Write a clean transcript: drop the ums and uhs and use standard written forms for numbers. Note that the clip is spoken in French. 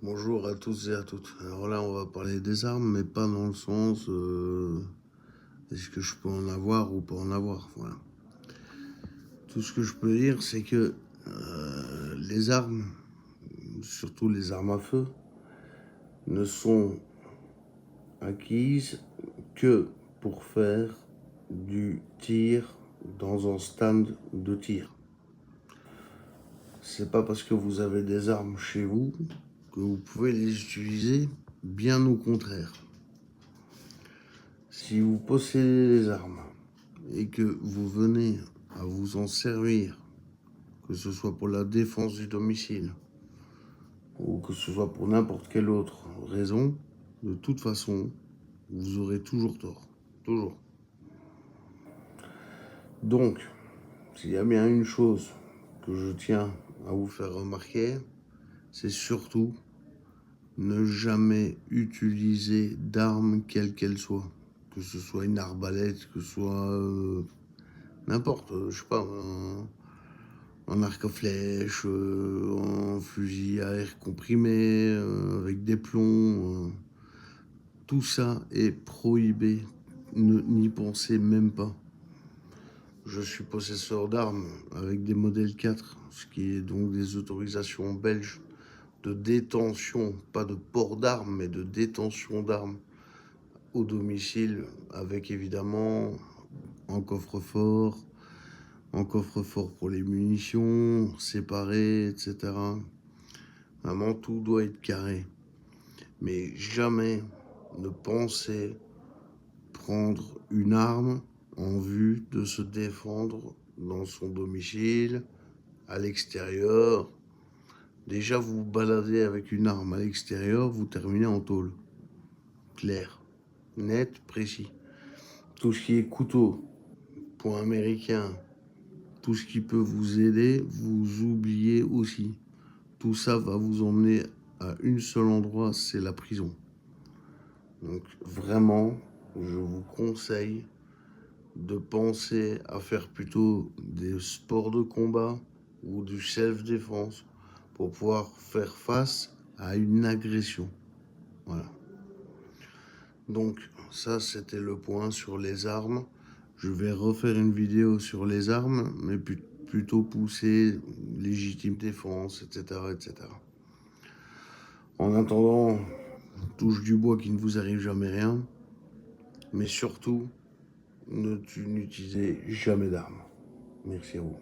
Bonjour à tous et à toutes. Alors là, on va parler des armes, mais pas dans le sens est-ce que je peux en avoir ou pas en avoir. Voilà. Tout ce que je peux dire, c'est que les armes, surtout les armes à feu, ne sont acquises que pour faire du tir dans un stand de tir. C'est pas parce que vous avez des armes chez vous que vous pouvez les utiliser, bien au contraire. Si vous possédez des armes et que vous venez à vous en servir, que ce soit pour la défense du domicile ou que ce soit pour n'importe quelle autre raison, de toute façon, vous aurez toujours tort. Toujours. Donc, s'il y a bien une chose que je tiens à vous faire remarquer, c'est surtout ne jamais utiliser d'armes quelle qu'elle soit. Que ce soit une arbalète, que ce soit n'importe, je sais pas, un arc à flèche, un fusil à air comprimé, avec des plombs. Tout ça est prohibé. N'y pensez même pas. Je suis possesseur d'armes avec des modèles 4, ce qui est donc des autorisations belges de détention, pas de port d'armes, mais de détention d'armes au domicile, avec évidemment un coffre-fort pour les munitions, séparé, etc. Vraiment, tout doit être carré. Mais jamais ne pensez prendre une arme en vue de se défendre dans son domicile, à l'extérieur. Déjà, vous vous baladez avec une arme à l'extérieur, vous terminez en tôle. Clair, net, précis. Tout ce qui est couteau, point américain, tout ce qui peut vous aider, vous oubliez aussi. Tout ça va vous emmener à un seul endroit, c'est la prison. Donc vraiment, je vous conseille de penser à faire plutôt des sports de combat ou du self-défense pour pouvoir faire face à une agression. Voilà. Donc ça, c'était le point sur les armes. Je vais refaire une vidéo sur les armes, mais plutôt poussée légitime défense, etc., etc. En attendant, touche du bois qu'il ne vous arrive jamais rien, mais surtout, n'utilisez jamais d'armes. Merci à vous.